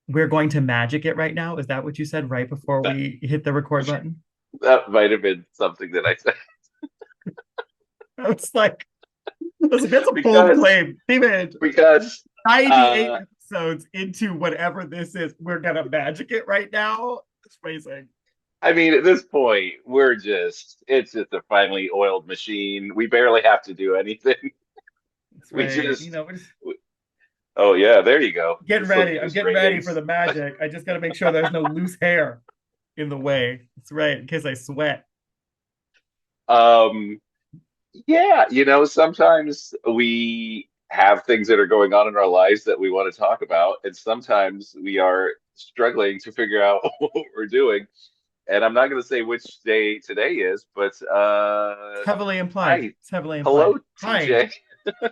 we're going to magic it right now. Is that what you said right before That, we hit the record button? that might have been something that I said I was like, that's a bold because claim. David, because 98 uh, episodes into whatever this is, we're gonna magic it right now. It's amazing. I mean, at this point, it's just a finely oiled machine. We barely have to do anything. That's We right. just, We're just oh yeah, there you go. getting This will ready. I'm boost getting ready for ratings. the magic. I just gotta make sure there's no loose hair in the way. That's right, in case I sweat. Um, yeah, sometimes we have things that are going on in our lives that we want to talk about, and sometimes we are struggling to figure out what we're doing. And I'm not going to say which day today is, but It's heavily implied. hi, It's heavily implied. hello, Hi. TJ.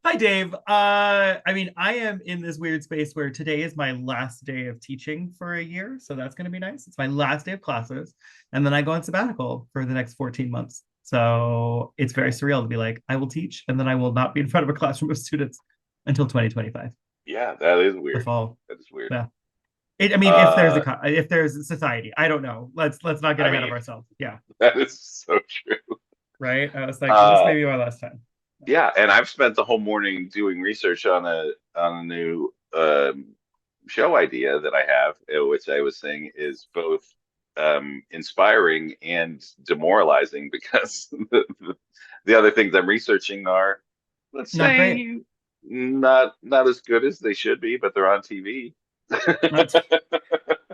Hi, Dave. I mean, I am in this weird space where today is my last day of teaching for a year. So that's going to be nice. It's my last day of classes. And then I go on sabbatical for the next 14 months. So it's very Okay. surreal to be like, I will teach and then I will not be in front of a classroom of students until 2025. Yeah, that is The weird. fall. That is weird. Yeah. I mean, Uh, if there's a society, I don't know. Let's not get I ahead of mean, ourselves. Yeah. that is so true. Right. I was like, this Uh, may be my last time. yeah, and I've spent the whole morning doing research on a new show idea that I have, which I was saying is both inspiring and demoralizing because the other things I'm researching are, let's Not great. say, not as good as they should be, but they're on TV. That's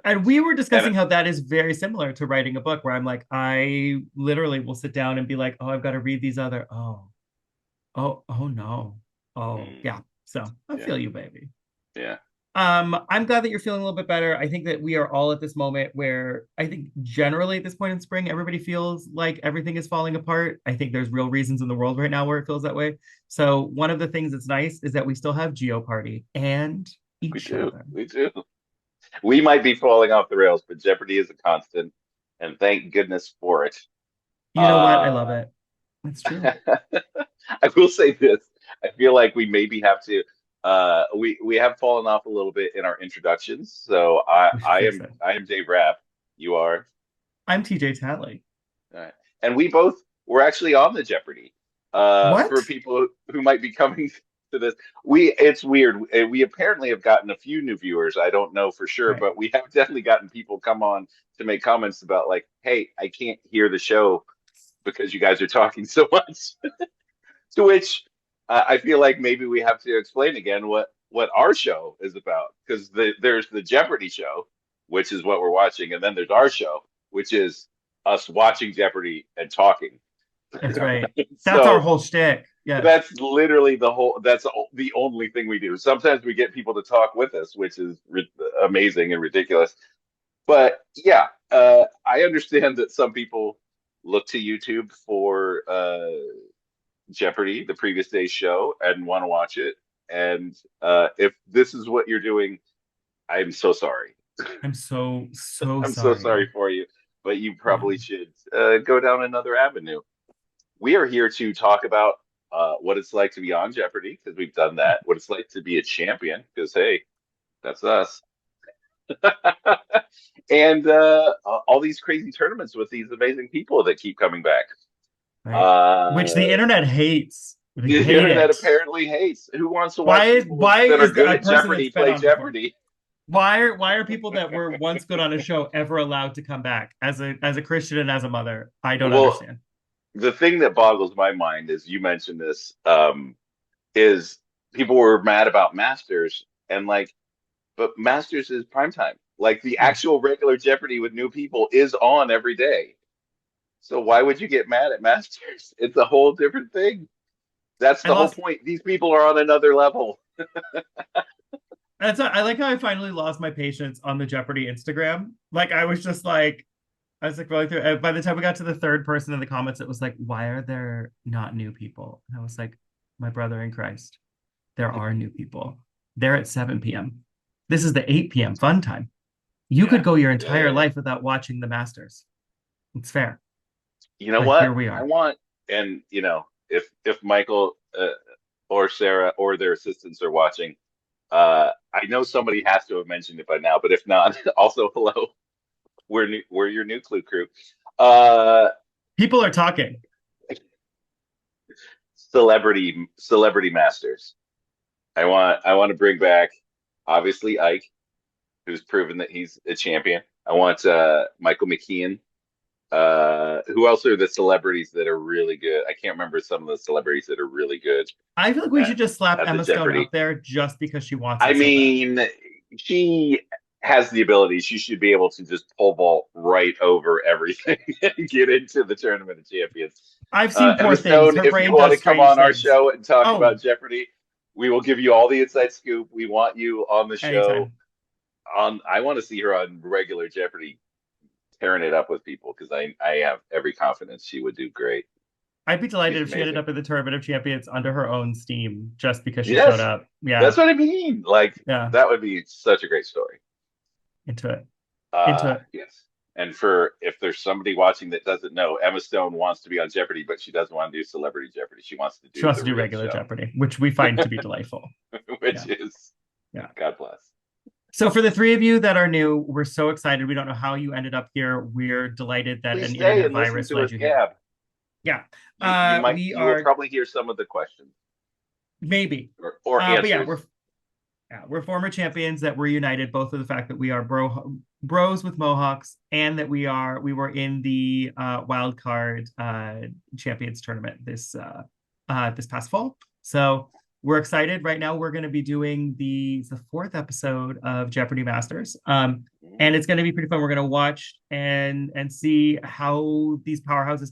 And we were And discussing how that is very similar to writing a book, where I'm like, I literally will sit down and be like, oh, I've got to read these other, oh no. Oh, mm, yeah. So I yeah, feel you, baby. yeah, I'm glad that you're feeling a little bit better. I think that we are all at this moment where I think generally at this point in spring, everybody feels like everything is falling apart. I think there's real reasons in the world right now where it feels that way. So one of the things that's nice is that we still have Jeopardy and we each do, other. we do. We might be falling off the rails, but Jeopardy is a constant, and thank goodness for it. You know what? I Uh, love it. It's true. I will say this. I feel like we maybe have to we have fallen off a little bit in our introductions. So I We should I fix am it. I am Dave Rapp. You are. I'm TJ Talley. All right. And we both were actually on the Jeopardy. For What? people who might be coming to this, it's weird. We apparently have gotten a few new viewers. I don't know for sure, Right. but we have definitely gotten people come on to make comments about like, hey, I can't hear the show because you guys are talking so much. To which I feel like maybe we have to explain again what our show is about because there's the Jeopardy show, which is what we're watching, and then there's our show, which is us watching Jeopardy and talking. That's right. That's our So whole shtick. Yes. that's literally that's the only thing we do. Sometimes we get people to talk with us, which is amazing and ridiculous. But yeah, I understand that some people look to YouTube for Jeopardy, the previous day's show, and want to watch it. And if this is what you're doing, I'm so sorry. I'm so I'm so sorry. sorry for you, but you Yeah. probably should go down another avenue. We are here to talk about what it's like to be on Jeopardy because we've done that. What it's like to be a champion because hey, that's us. And all these crazy tournaments with these amazing people that keep coming back. Right. Which Uh, the internet hates. They the hate internet it. apparently hates. Who wants to watch people Why that are is good a at person that's Jeopardy been play on before? Jeopardy? Why are people that were once good on a show ever allowed to come back as a Christian and as a mother? I don't Well, understand. the thing that boggles my mind is you mentioned this is people were mad about Masters and like, but Masters is primetime. Like the Yeah. actual regular Jeopardy with new people is on every day. So why would you get mad at Masters? It's a whole different thing. That's I the whole lost point. These people are on another level. I like how I finally lost my patience on the Jeopardy Instagram. Like I was like going through. By the time we got to the third person in the comments, it was like, "Why are there not new people?" And I was like, "My brother in Christ, there are new people. They're at 7 p.m. This is the 8 p.m. fun time. You could Yeah. go your Yeah, entire yeah, yeah. life without watching the Masters. It's fair, You know but what? here we I are. want, and if Michael or Sarah or their assistants are watching, I know somebody has to have mentioned it by now, but if not, also hello. We're your new Clue crew. Uh, People are talking. Celebrity Masters. I want to bring back obviously Ike, who's proven that he's a champion. I want Michael McKean. Who else are the celebrities that are really good? I can't remember some of the celebrities that are really good I feel like we should just slap at the Emma Stone Jeopardy. up there just because she wants I it so bad. mean, she has the ability. She should be able to just pole vault right over everything and get into the Tournament of Champions. I've seen Poor Emma Things. Stone, Her if you brain want does to come strange on our things. show and talk Oh, about Jeopardy, we will give you all the inside scoop. We want you on the show. anytime. I want to see her on regular Jeopardy tearing it up with people because I have every confidence she would do great. I'd be delighted She's if she ended amazing. up in the Tournament of Champions under her own steam just because she showed Yes, up. Yeah. that's what I mean. Like Yeah. that would be such a great story. Into it. Into it. Yes. And for if there's somebody watching that doesn't know, Emma Stone wants to be on Jeopardy, but she doesn't want to do Celebrity Jeopardy. She wants to She do wants the to do real regular show, Jeopardy, which we find to be delightful. which Yeah. is, Yeah. God bless. So for the three of you that are new, we're so excited. We don't know how you ended up here. We're delighted that Please an stay internet and listen virus to led us you here. gab. Yeah. You will probably hear some of the questions maybe or answers. But yeah, we're former champions that were united both of the fact that we are bros with Mohawks and that we were in the wild card champions tournament this past fall. So we're excited. Right now we're going to be doing the fourth episode of Jeopardy Masters. And it's going to be pretty fun. We're going to watch and see how these powerhouses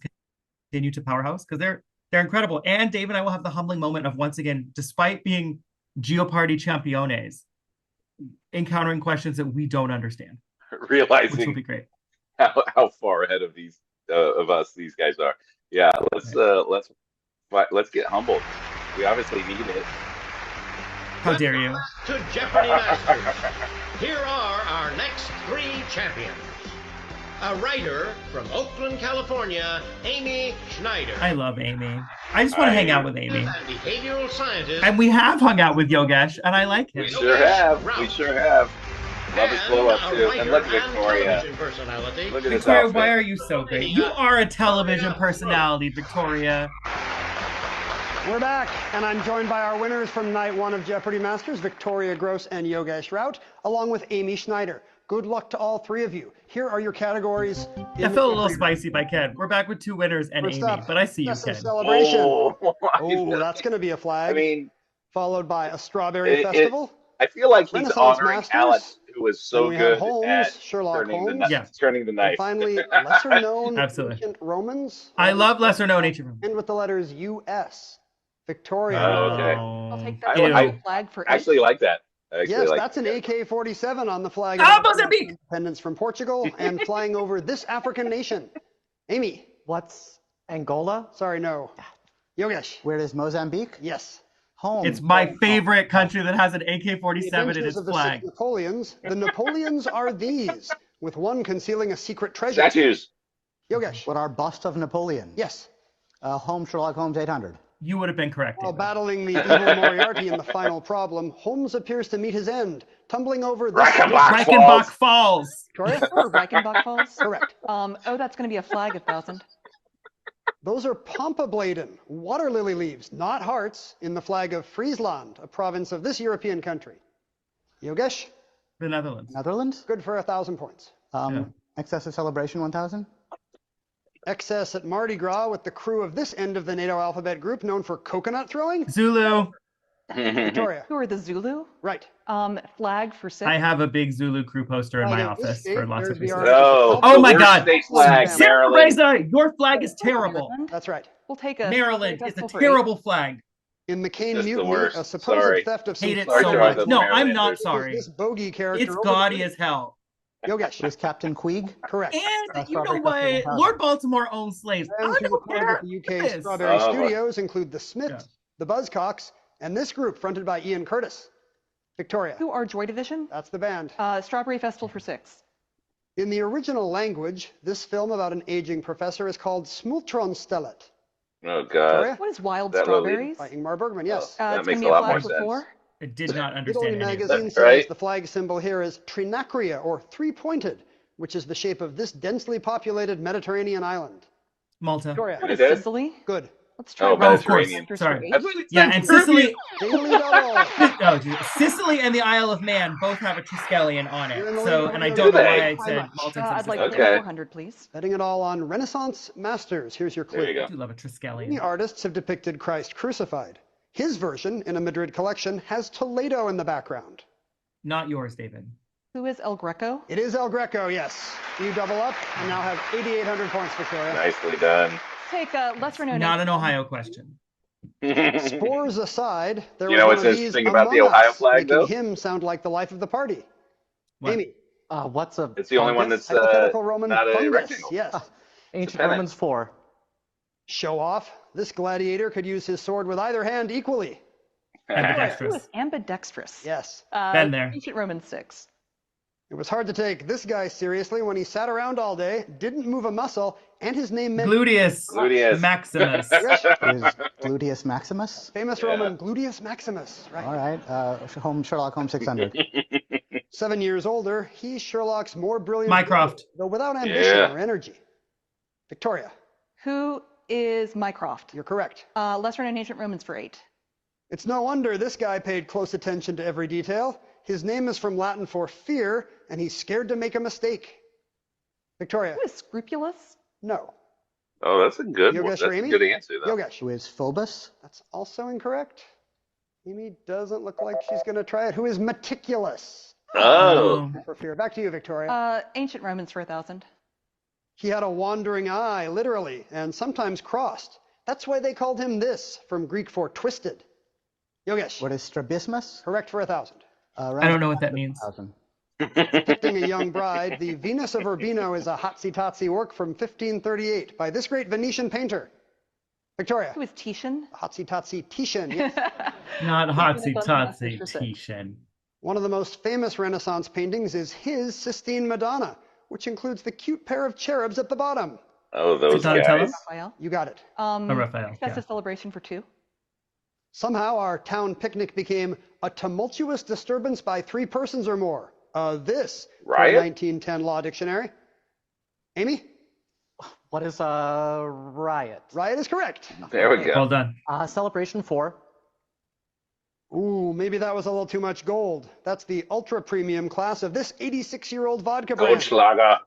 continue to powerhouse because they're incredible. And Dave and I will have the humbling moment of once again, despite being Jeopardy championes, encountering questions that we don't understand, realizing which will be great. How far ahead of these of us these guys are. Yeah, let's get humbled. We obviously need it. How dare you? To Jeopardy Masters. Here are our next three champions. A writer from Oakland, California, Amy Schneider. I love Amy. I just want to hang out with Amy. And behavioral scientist. And we have hung out with Yogesh, and I like him. We sure have. Raut. We sure have. Love his blow up too. And look at Victoria. Look at Victoria, this why are you so great? You are a television personality, Victoria. We're back, and I'm joined by our winners from night one of Jeopardy Masters, Victoria Groce and Yogesh Raut, along with Amy Schneider. Good luck to all three of you. Here are your categories. I feel a little spicy by Ken. We're back with two winners and First Amy, up, but I see you, Best of Ken. Celebration. Oh, That's going to be a flag. I mean, followed by a Strawberry Festival. I feel like he's Renaissance honoring Masters. Alex, who was so Then we have good Holmes, at Sherlock Holmes. turning the knife. And finally, lesser known Absolutely. ancient Romans. I love lesser known ancient Romans. And with the letters U.S. Victoria. Oh, okay. I'll take that I flag for actually like that. Yes, that's an AK-47 on the flag Ah, of Mozambique! independence from Portugal and flying over this African nation. Amy. What's Angola? Sorry, no. Yogesh. Where is Mozambique? Yes. Home. It's my favorite country that has an AK-47 in Adventures its of the flag. Six Napoleons. The Napoleons are these, with one concealing a secret treasure. Statues. Yogesh. What are bust of Napoleon? Yes. Home Sherlock Holmes 800. You would have been correct. While David. battling the evil Moriarty in the final problem, Holmes appears to meet his end, tumbling over this... Reichenbach Falls. Victoria? Or Reichenbach Falls? Correct. That's going to be a flag 1,000. Those are Pompabladen, water lily leaves, not hearts, in the flag of Friesland, a province of this European country. Yogesh? The Netherlands. Netherlands? Good for 1,000 points. Excessive celebration 1000. Excess at Mardi Gras with the crew of this end of the NATO alphabet group known for coconut throwing. Zulu. Victoria. Who are the Zulu? Right. Flag for 6. I have a big Zulu crew poster in my Right, office this for state, lots of there's the reasons. article. Oh my the God. state flag, Sarah Maryland. Reza, your flag is terrible. That's right. We'll take a Maryland is a festival for terrible flag. In McCain Just the Mutiny, worst. a supposed Sorry. theft of some Hate it Sorry, so Charles, much. No, I'm Maryland. not sorry. This bogey character. It's over gaudy the- as hell. Yogesh. Is Captain Queeg? Correct. And you know Strawberry what? Festival Lord Baltimore owns slaves. Friends I who don't recorded care. at the It UK's is. Strawberry Oh, boy. Studios include the Smiths, the Buzzcocks, and this group fronted by Ian Curtis. Victoria. Who are Joy Division? That's the band. Strawberry Festival for 6. In the original language, this film about an aging professor is called Smultronstellet. Oh God. Victoria? What is Wild That will lead- Strawberries? By Ingmar Bergman, yes. That It's going makes to be a a lot flag more for sense. 4. I did not Italy understand any of that. magazine That's says right. the flag symbol here is trinacria, or three-pointed, which is the shape of this densely populated Mediterranean island. Malta. Victoria, What is did? Sicily? good. Let's try Oh, Oh, of course. Mediterranean. Sorry. I thought you Yeah, said and Caribbean. Sicily. Daily double. Oh, geez. Sicily and the Isle of Man both have a Triskelion on You're it. in the So, lead. and I Do don't know they? why I How said much? Malta instead of I'd like Sicily. Okay. 400, please. Betting it all on Renaissance masters. Here's your clue. There you I go. do love a Many Triskelion. artists have depicted Christ crucified. His version, in a Madrid collection, has Toledo in the background. Not yours, David. Who is El Greco? It is El Greco, yes. You double up and now have 8,800 points, Victoria. Nicely done. Take a lesser known. Not an Ohio question. Spores aside, there You was know one what's of these interesting about the among Ohio us, flag, making though? him sound like the life of the party. What? Amy, What's a It's the only one fungus? that's hypothetical Roman not a fungus. rectangle. Yes. Ancient pennant. Romans 4. Show off. This gladiator could use his sword with either hand equally. Who Ambidextrous. is ambidextrous? Yes. Been there. Ancient Roman 6. It was hard to take this guy seriously when he sat around all day, didn't move a muscle, and his name meant Gluteus. Gluteus. Maximus. Yes. Is Gluteus Maximus? Famous Yeah. Roman Gluteus Maximus. Right. All right. Sherlock Holmes 600. 7 years older, he's Sherlock's more brilliant Mycroft. brother, though without ambition Yeah. or energy. Victoria, Who is Mycroft? you're correct. Lesser known ancient Romans for 8. It's no wonder this guy paid close attention to every detail. His name is from Latin for fear, and he's scared to make a mistake. Victoria, Who is scrupulous? no. Oh, that's a good one. Yogesh That's a Ramy? good answer, though. Yogesh, Who is Phobos? that's also incorrect. Amy doesn't look like she's going to try it. Who is meticulous? Oh, For fear. Back to you, Victoria. Ancient Romans for 1,000. He had a wandering eye, literally, and sometimes crossed. That's why they called him this, from Greek for twisted. Yogesh, What is Strabismus? correct for 1,000. I don't know what that means. 1,000. Depicting a young bride, the Venus of Urbino is a hotsy-totsy work from 1538 by this great Venetian painter. Victoria, Who is Titian? hotsy-totsy Titian, yes. Not Hotsy Renaissance Totsy masters for 6. Titian. One of the most famous Renaissance paintings is his Sistine Madonna, which includes the cute pair of cherubs at the bottom. oh, those Donatello? guys. Raphael. You got it. A Raphael. Excessive Yeah. celebration for 2. Somehow our town picnic became a tumultuous disturbance by 3 persons or more. This from Riot? 1910 Law Dictionary. Amy, What is a riot? riot is correct. There we go. Well done. Celebration 4. Ooh, maybe that was a little too much gold. That's the ultra premium class of this 86-year-old vodka brand. Goldschlager.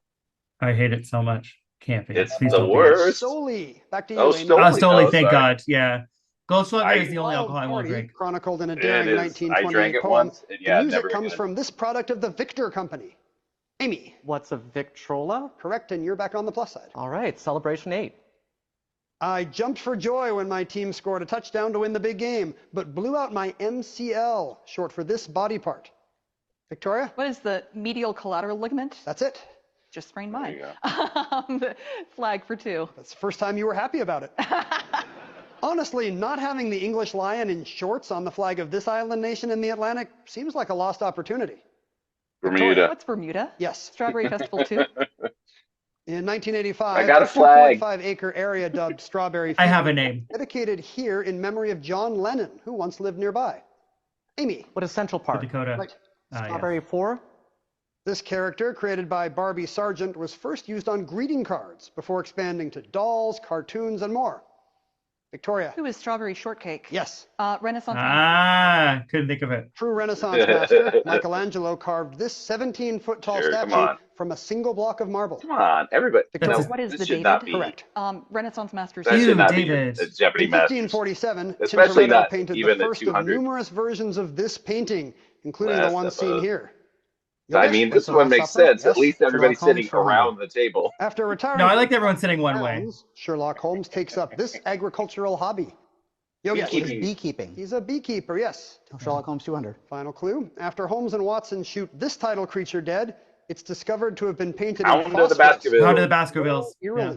I hate it so much. Can't be. It's Please the don't be. worst. Stoli. Back to you, Oh, Amy. Stoli. Stoli, Oh, thank sorry. God. Yeah. Goldschlager I- is the only Wild alcohol I won't Party, drink. chronicled in a It daring is. I 1928 drank it poem. once, and yeah, the music never comes again. from this product of the Victor Company. Amy, What's a Victrola? correct, and you're back on the plus side. All right. Celebration 8. I jumped for joy when my team scored a touchdown to win the big game, but blew out my MCL, short for this body part. Victoria, What is the medial collateral ligament? that's it. Just sprained There mine. you go. Flag for 2. That's the first time you were happy about it. Honestly, not having the English lion in shorts on the flag of this island nation in the Atlantic seems like a lost opportunity. Bermuda. What's Bermuda? Yes. Strawberry Festival 2. In 1985, I got a flag. 2.5-acre area dubbed Strawberry I have a Field, name. dedicated here in memory of John Lennon, who once lived nearby. Amy, What is Central The Park? Dakota. right. Yes. Strawberry 4. This character, created by Barbie Sargent, was first used on greeting cards before expanding to dolls, cartoons, and more. Victoria, Who is Strawberry Shortcake? yes. Renaissance. Couldn't think of it. True Renaissance master, Michelangelo carved this 17-foot tall Sure, come statue on. from a single block of marble. Come on, everybody. Victoria, No, What is this the should not David? be. correct. Renaissance Masters. That You, should not David. be a Jeopardy In Masters. 1547, Especially Tintoretto not painted even the at first of 200. numerous versions of this painting, including the Last one of seen us. here. I Yogesh, mean, what's this the one last makes opera? sense. Yes. At least everybody's Sherlock sitting Holmes around the table. After retiring, No, I from liked the everyone sitting one way. grounds, Sherlock Holmes takes up this agricultural hobby. Yogesh, What is Beekeeping. beekeeping? he's a beekeeper, yes. Sherlock Holmes 200. Final clue. After Holmes and Watson shoot this title creature dead, it's discovered to have been painted Hound in of the phosphorus. Baskervilles. How to the Baskervilles. Eerily. Yeah.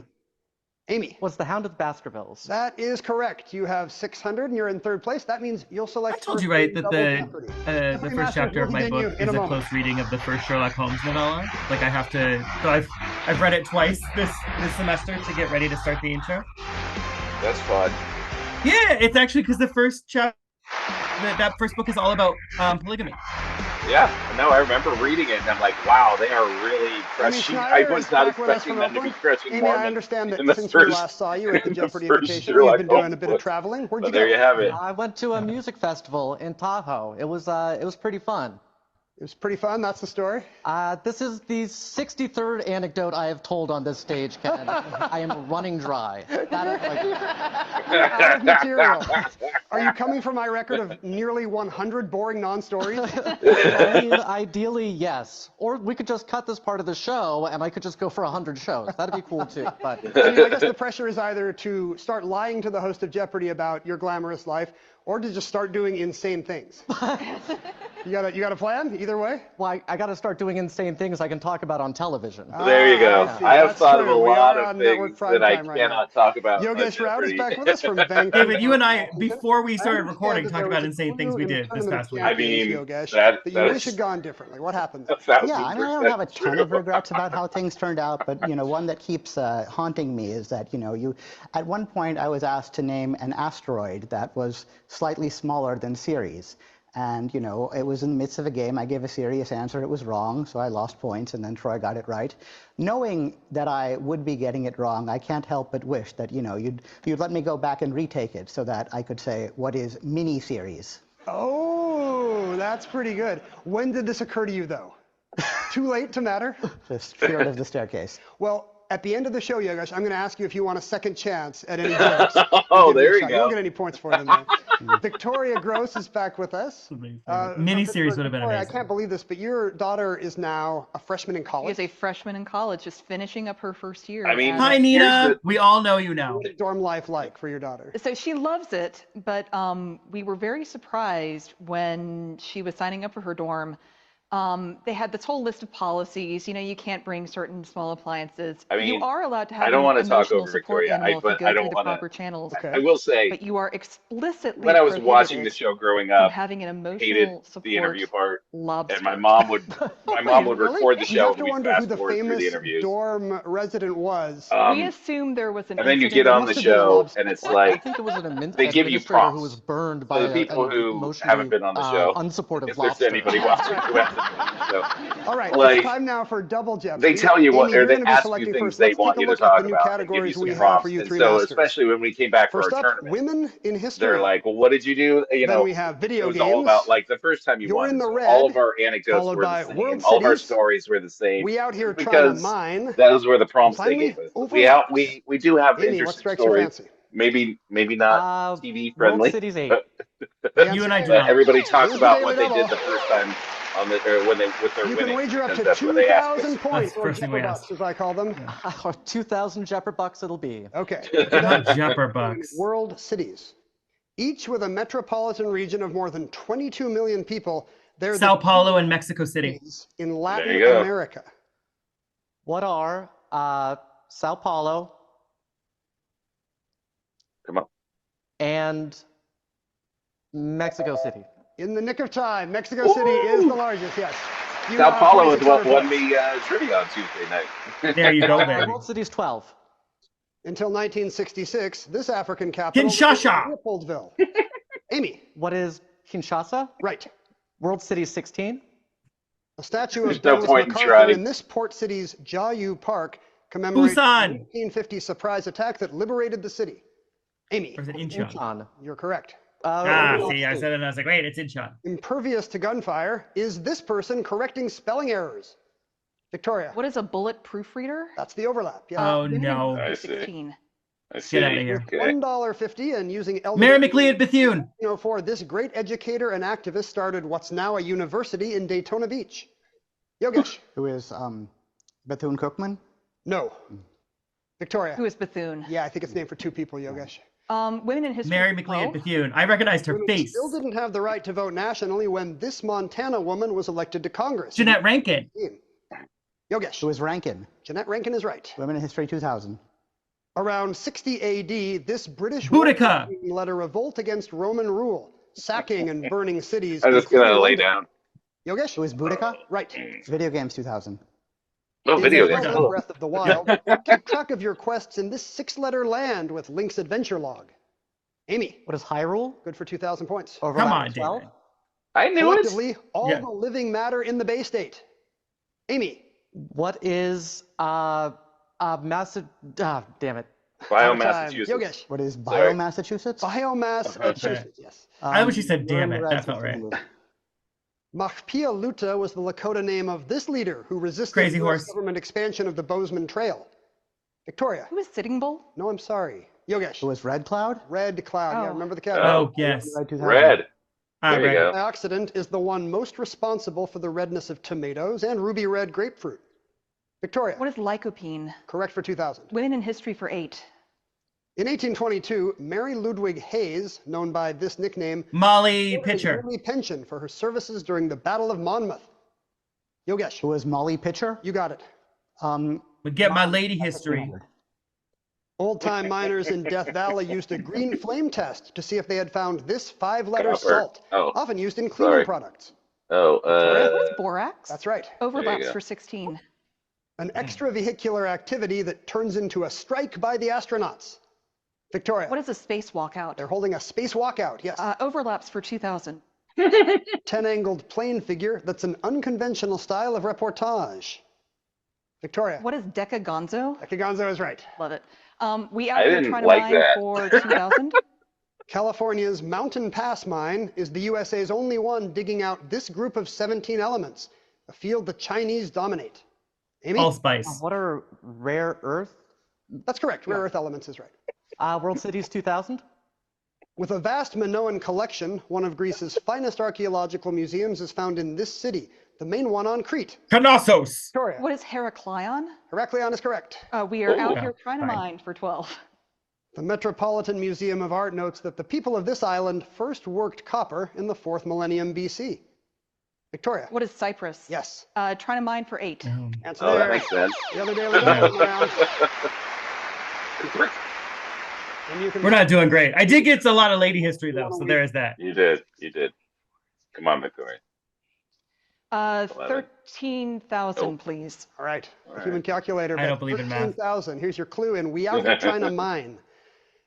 Amy, What's the Hound of the Baskervilles? that is correct. You have 600 and you're in third place. That means you'll select I told first you right in that double the Jeopardy. the first Masters chapter of will my continue book in is a a moment. close reading of the first Sherlock Holmes novella. Like I have to, so I've read it twice this semester to get ready to start the intro. That's fun. Yeah, it's actually because the first chapter that first book is all about polygamy. Yeah, no, I remember reading it, and I'm like, wow, they are really Amy crushing. I Schneider was is not back with us expecting from them to be Oakland. crushing Amy, I Mormons understand in that the since we first last saw you at the in the Jeopardy first invitation, you've Sherlock been doing Holmes a bit of book. traveling. Where'd But you there go? you have it. I went to a music festival in Tahoe. It was pretty fun. It was pretty fun. That's the story. This is the 63rd anecdote I have told on this stage, Ken. I am running dry. You're out of material. Are you coming for my record of nearly 100 boring non-stories? I mean, ideally, yes. Or we could just cut this part of the show, and I could just go for 100 shows. That'd be cool too. But I mean, I guess the pressure is either to start lying to the host of Jeopardy about your glamorous life, or to just start doing insane things. You got a plan? Either way. well, I got to start doing insane things I can talk about on television. There you go. I see. I have That's thought of true. a We lot are of on network things prime that I time right cannot now. talk about on Yogesh Raut is Jeopardy. back with us from Vancouver. David, you and I, before we I started understand recording, that talked there was about a insane things clue we in the did this Tournament of past week. I Champions, mean, Yogesh, that you is wish had gone differently. What happened? 1,000% Yeah, I mean, I don't have a ton true. of regrets about how things turned out, but one that keeps haunting me is that at one point I was asked to name an asteroid that was slightly smaller than Ceres. And, it was in the midst of a game. I gave a serious answer. It was wrong, so I lost points, and then Troy got it right. Knowing that I would be getting it wrong, I can't help but wish that, you'd let me go back and retake it so that I could say, what is mini-series? Oh, that's pretty good. When did this occur to you, though? Too late to matter? The spirit of the staircase. Well, at the end of the show, Yogesh, I'm going to ask you if you want a second chance at any jokes. Oh, Give me a there you shot. go. You won't get any points for them, though. Victoria Groce is back with us. From Mini-series Pittsburgh. would have been Victoria, amazing. I can't believe this, but your daughter is now a freshman in She college. is a freshman in college, just finishing up her first year. I mean, and- Hi, Here's Nina. the- We all know you now. What's dorm life like for your daughter? So she loves it, but we were very surprised when she was signing up for her dorm. They had this whole list of policies. You can't bring certain small appliances. I mean, you are allowed to have I don't an want to talk emotional over support Victoria. animal if But you go I through don't the want proper to. channels. Okay. I will say, But you are explicitly when I was watching the prohibited show growing from up, having an hated emotional support the interview part, lobster. and my mom would Really? record the You show have and to we'd wonder who fast the forward through the famous interviews. dorm resident was. We assumed there was an And then you incident get of on the must have been a show, lobster. and it's I like think it was an they give you administrator who prompts. was burned For by the people an who emotionally haven't been on the show, unsupportive if there's lobster. anybody watching who hasn't been on the show, All right, like, it's time now for Double Jeopardy. they tell you what, Amy, or you're they going to be ask you selecting things first. they Let's want take a you to look at talk the new about. They give you categories some we have prompts, for you and three so masters. especially when we came back for First our up, tournament, women in history. they're like, "Well, what did you do?" Then we have It video was games. all about like the first time you You're won. in the So red, all of our anecdotes followed were the by same. World All of our Cities. stories were the same. We out here trying to Because mine. those were the prompts they Finally, gave us. overlaps. We do have Amy, what interesting strikes your stories. fancy? Maybe not TV World friendly. Cities 8. You and I do But not. Everybody talks Here's the about Daily what they Double. did the first time on the or when they with their You winning. can wager up because to that's what they ask 2,000 us. points, That's the or first thing we Jeopardy asked. bucks, as I call them. 2,000 Jeopardy bucks it'll be. Okay. Jeopardy bucks. World cities. Each with a metropolitan region of more than 22 million people. They're Sao the Paulo and Mexico City. cities in Latin you go. America. What are Sao Paulo Come on. and Mexico City? In the nick of time, Mexico City is the largest, yes. You Sao have Paulo is what 2,600 won points. me trivia on Tuesday night. There you go, baby. World Cities 12. Until 1966, this African capital Kinshasa. was Leopoldville. Amy, What is Kinshasa? right. World Cities 16. A statue There's of no Douglas point in MacArthur trying. in this port city's Jiayu Park commemorates the Busan. 1850 surprise attack that liberated the city. Amy, Or is it Incheon? Incheon. you're correct. See, I said it and I was like, wait, it's Incheon. Impervious to gunfire is this person correcting spelling errors. Victoria, What is a bullet proofreader? that's the overlap. Yeah. Oh, Women in no. I see. 16. I see. Get outta here. Okay. $1.50 and using Mary McLeod Bethune. 1904, this great educator and activist started what's now a university in Daytona Beach. Yogesh, Who is Bethune-Cookman? no. Victoria, Who is Bethune? yeah, I think it's named for two people, Yogesh. Women in history. Mary McLeod Bethune. I recognized her Women face. still didn't have the right to vote nationally when this Montana woman was elected to Congress. Jeanette Rankin. Yogesh, Who is Rankin? Jeanette Rankin is right. Women in History 2000. Around 60 AD, this British Boudica. woman led a revolt against Roman rule, sacking and burning cities. I'm just gonna including lay London. down. Yogesh, Who is Boudica? right. Video Games 2000. Oh, In video Zelda games. Breath of the Wild, keep track of your quests in this 6-letter land with Link's adventure log. Amy. What is Hyrule? Good for 2,000 points. Come Overlap on, as well? David. I knew it. Collectively, all Yeah. the living matter in the Bay State. Amy. What is damn it. Bio, Time. Massachusetts. Yogesh. What is Sorry. Biomassachusetts? Massachusetts, yes. I wish you said We're in damn the it. red That felt right. 600. Machpia Luta was the Lakota name of this leader who resisted Crazy US horse. government expansion of the Bozeman Trail. Victoria. Who is Sitting Bull? No, I'm sorry. Yogesh. Who was Red Cloud? Red Cloud. Yeah, Oh. remember the category. Oh, yes. Red 2000. Red. I There you read go. Antioxidant is the one most responsible for the redness of tomatoes and ruby red grapefruit. Victoria. What is lycopene? Correct for 2,000. Women in history for 8. In 1822, Mary Ludwig Hayes, known by this nickname, Molly received a Pitcher. yearly pension for her services during the Battle of Monmouth. Yogesh. Who was Molly Pitcher? You got it. Would get my lady history. Old-time miners in Death Valley used a green flame test to see if they had found this 5-letter Copper. salt, Oh. often used in cleaning Sorry. products. Oh, What is borax? That's right. Overlaps go. for 16. An extravehicular activity that turns into a strike by the astronauts. Victoria. What is a space walkout? They're holding a space walkout, yes. Overlaps for 2,000. 10-angled plane figure that's an unconventional style of reportage. Victoria. What is decagonzo? Gonzo is right. Love it. We I out here didn't trying to like mine that. for 2,000. California's Mountain Pass mine is the USA's only one digging out this group of 17 elements, a field the Chinese dominate. Amy? Allspice. What are rare earth? That's correct. Rare earth elements is right. World Cities 2000? With a vast Minoan collection, one of Greece's finest archaeological museums is found in this city, the main one on Crete. Knossos. Victoria. What is Heraklion? Heraklion is correct. We are out Oh, here trying to fine. mine for 12. The Metropolitan Museum of Art notes that the people of this island first worked copper in the 4th millennium BC. Victoria. What is Cyprus? Yes. Trying to mine for 8. Answer Oh, that there. makes sense. The other daily double round. And you can We're not doing great. I did get a lot of lady history though, so there is that. You did. You did. Come on, Victoria. 13,000, Nope. please. All right. All The human right. calculator. I don't believe in math. 13,000. Here's your clue in We Out Here Trying to Mine.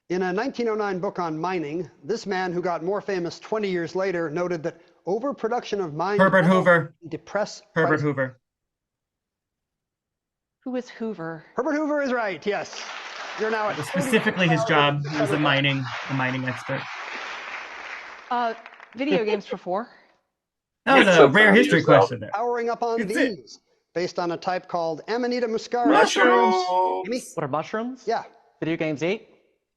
In a 1909 book on mining, this man who got more famous 20 years later noted that overproduction of mine Herbert Hoover. depress Herbert prices. Hoover. Who is Hoover? Herbert Hoover is right. Yes. You're now at It was specifically his job. He was a mining expert. Video games for 4. That was Get a so rare proud of history yourself. question there. powering up on It's it. these, based on a type called Amanita muscaria. Mushrooms. Amy? What are mushrooms? Yeah. Video games 8?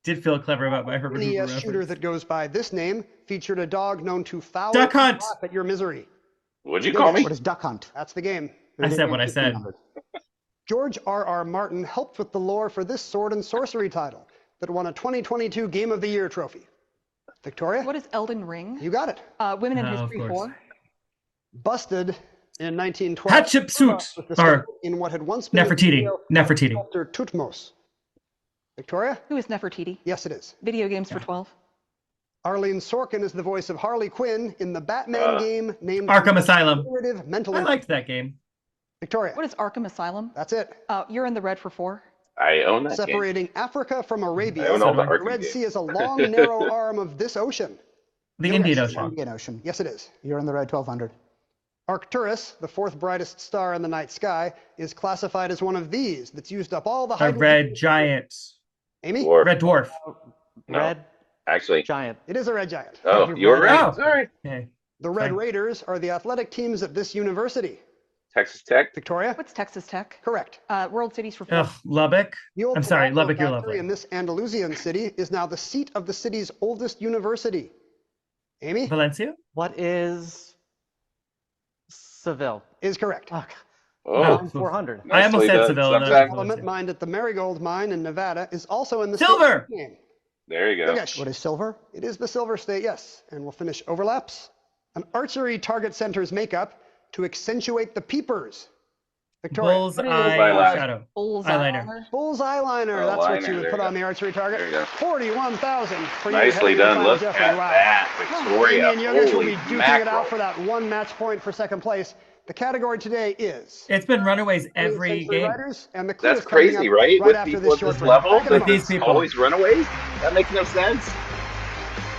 Did feel clever about my Herbert Any Hoover shooter reference. that goes by this name featured a dog known to foul Duck and Hunt. laugh at your misery. What'd you call me? What is Duck Hunt? That's the game. I said what I said. 1500. George R.R. Martin helped with the lore for this sword and sorcery title that won a 2022 Game of the Year trophy. Victoria? What is Elden Ring? You got it. Women in Oh, of history course. 4. Busted in 1912. Hatshepsut. with the Or sculpture in what had once been the Nefertiti. studio of Nefertiti. sculptor Tutmos. Victoria? Who is Nefertiti? Yes, it is. Video games for 12. Arlene Sorkin is the voice of Harley Quinn in the Batman game named Arkham Asylum. Figurative Mental I Illness. liked that game. Victoria? What is Arkham Asylum? That's it. You're in the red for 4. I own that game. Separating Africa from I Arabia, own all the The the arcade Red games. Sea is a long, narrow arm of this ocean. The Indian Ocean. Indian Ocean. Yes, it is. You're in the red 1200. Arcturus, the 4th brightest star in the night sky, is classified as one of these that's used up all the A hydrogen. red giant. Amy? Or, Red dwarf. No. Red actually. giant. It is a red giant. Oh, you were right. Oh. Sorry. Okay. The Red Fine. Raiders are the athletic teams at this university. Texas Tech. Victoria? What's Texas Tech? Correct. World Cities for 4. Ugh, Lubbock. The old I'm sorry, tobacco Lubbock, you're factory lovely. in this Andalusian city is now the seat of the city's oldest university. Amy? Valencia? What is Seville? Is correct. Okay. Oh, 400. I almost nicely said done. Seville, and then I Sometimes- was Element mined at the Marigold mine in Nevada is also in the Silver! state game. There you go. Yogesh. What is silver? It is the Silver State, yes. And we'll finish overlaps. An archery target center's makeup to accentuate the peepers. Victoria. Bullseye Eyeliner. shadow. Bull's Eyeliner. Bull's eyeliner. Oh, That's what liner, you would there put you on go. the archery target. There you go. 41,000 for you. Nicely heading into done. Final Look Jeopardy. at Wow. that, Victoria. Amy and Yogesh will Holy be duking mackerel. it out for that one match point for second place. The category today is It's been runaways every Century game. Riders, and the clue That's is coming crazy, up right? With after people this at short this break. level, Back in a that moment. These people. always runaways? That makes no sense.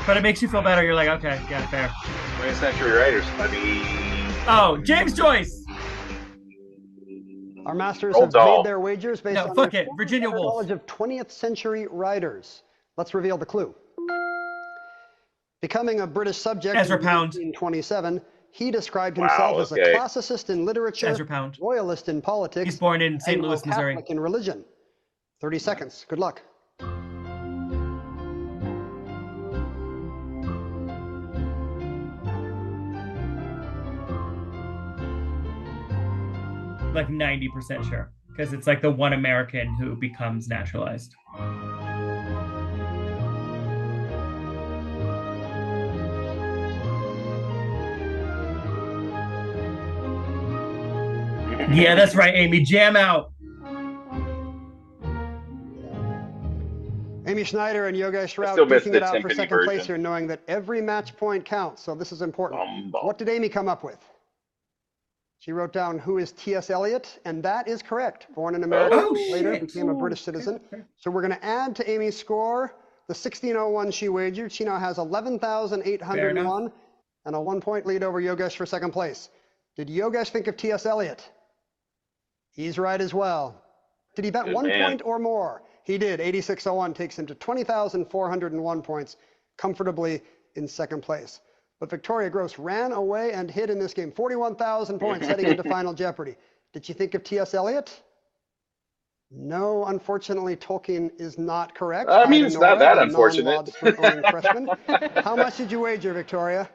But it makes you feel better. You're like, okay, yeah, fair. 20th century writers. I mean, Oh, James Joyce. Our masters Roald have Dahl. made their wagers based No, on fuck their it. Virginia better Woolf. knowledge of 20th century writers. Let's reveal the clue. Becoming a British subject Ezra in Pound. 1927, he described Wow, himself as a okay. classicist in literature, Ezra Pound. royalist in politics, He's born in St. Louis, Missouri. Anglo-Catholic in religion. 30 seconds. Good luck. Like 90% sure. Because it's like the one American who becomes naturalized. Yeah, that's right, Amy. Jam out. Amy Schneider and Yogesh Raut still missed duking the it out for timpani second place version. here, knowing that every match point counts. So this is important. What did Amy come up with? She wrote down, who is T.S. Eliot? And that is correct. Born in America, later became a British citizen. So we're going to add to Amy's score the 1601 she wagered. She now has 11,801 and a 1-point lead over Yogesh for second place. Did Yogesh think of T.S. Eliot? He's right as well. Did he bet Good 1 man. point or more? He did. 8601 takes him to 20,401 points, comfortably in second place. But Victoria Groce ran away and hid in this game. 41,000 points heading into Final Jeopardy. Did you think of T.S. Eliot? No, unfortunately, Tolkien is not correct. I mean, it's not that unfortunate. Freshman. How much did you wager, Victoria?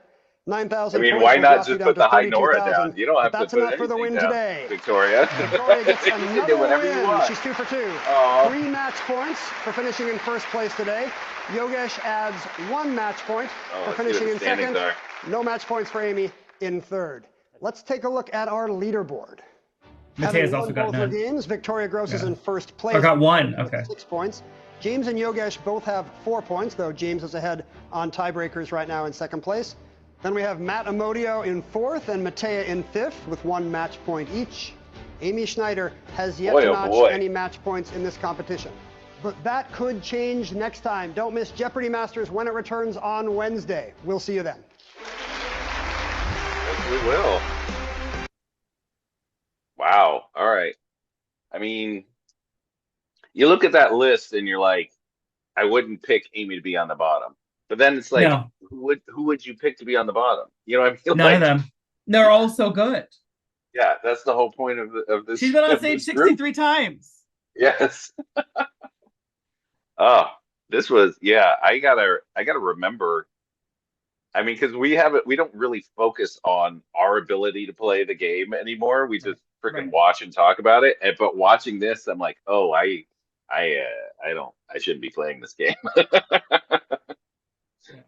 9,000 I mean, points why will not drop you just down put to the high Nora 32,000. down? You don't have But to that's put enough for the anything win down, today. Victoria. Victoria gets You can do another whatever win. you want. She's 2 for 2. Aw. 3 match points for finishing in first place today. Yogesh adds 1 match point for let's see what finishing the in standings second. are. No match points for Amy in third. Let's take a look at our leaderboard. Matea's Having also won got both her 9. games, Victoria Groce is Yeah. in first place. I got 1. with Okay. 6 points. James and Yogesh both have 4 points, though James is ahead on tiebreakers right now in second place. Then we have Matt Amodio in fourth and Matea in fifth with 1 match point each. Amy Schneider has yet to notch any match points in this competition. But that could change next time. Don't miss Jeopardy Masters when it returns on Wednesday. We'll see you then. Yes, we will. Wow. All right. I mean, you look at that list and you're like, I wouldn't pick Amy to be on the bottom. But then it's like, No. who would you pick to be on the bottom? You know what I mean? None Like, of them. They're all so good. yeah, that's the whole point of this. She's been on of stage this group. 63 times. Yes. Oh, this was, yeah, I gotta remember. I mean, because we don't really focus on our ability to play the game anymore. We just freaking watch and talk about it. But watching this, I'm like, oh, I shouldn't be playing this game.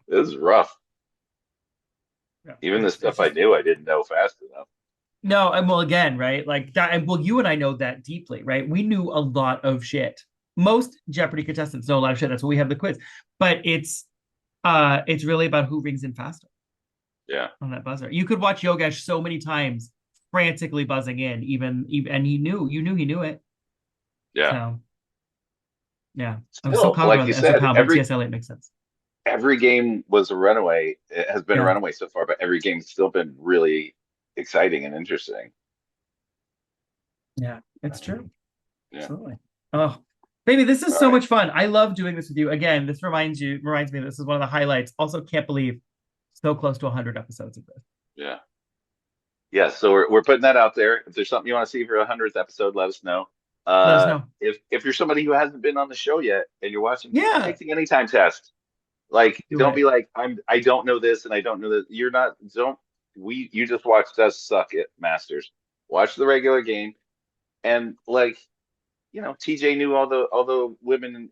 This is rough. Yeah. Even the stuff I knew, I didn't know fast enough. No, and well, again, right? Like that, and well, you and I know that deeply, right? We knew a lot of shit. Most Jeopardy contestants know a lot of shit. That's why we have the quiz. But it's really about who rings in faster. Yeah. On that buzzer. You could watch Yogesh so many times frantically buzzing in, even and you knew he knew it. Yeah. So, yeah. Still, I'm so confident like about you Ezra said, Pound, but T.S. Eliot makes sense. every game was a runaway. It has been a runaway so far, but every game's still been really exciting and interesting. Yeah, it's true. Yeah. Absolutely. Oh, baby, this is so much fun. I love doing this with you. Again, this reminds me this is one of the highlights. Also, can't believe so close to 100 episodes of this. Yeah. Yeah, so we're putting that out there. If there's something you want to see for a 100th episode, let us know. Let us know. If you're somebody who hasn't been on the show yet and you're watching, Yeah, take the anytime test. Like, don't it. be like, I don't know this and I don't know that. You're not. You just watched us suck at Masters. Watch the regular game, and like, you know, TJ knew all the women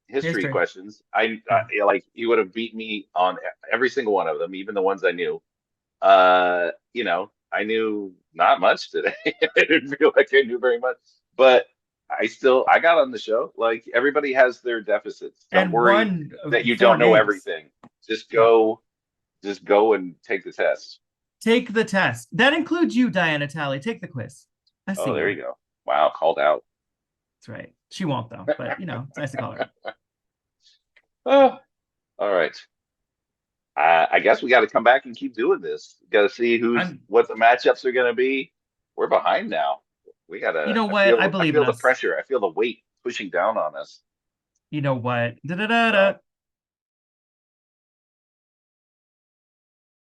history questions. I like, he would have beat me on every single one of them, even the ones I knew. You know, I knew not much today. I didn't feel like I knew very much, but I got on the show. Like, everybody has their deficits. Don't worry that you don't know everything. Just go and take the test. Take the test. That includes you, Diana Talley. Take the quiz. Oh, there you go. Wow, called out. That's right. She won't though, but you know, it's nice to call her. Oh, all right. I guess we got to come back and keep doing this. Got to see what the matchups are going to be. We're behind now. We got to. You know what? I I believe feel in the us. pressure. I feel the weight pushing down on us. You know what? Da-da-da-da.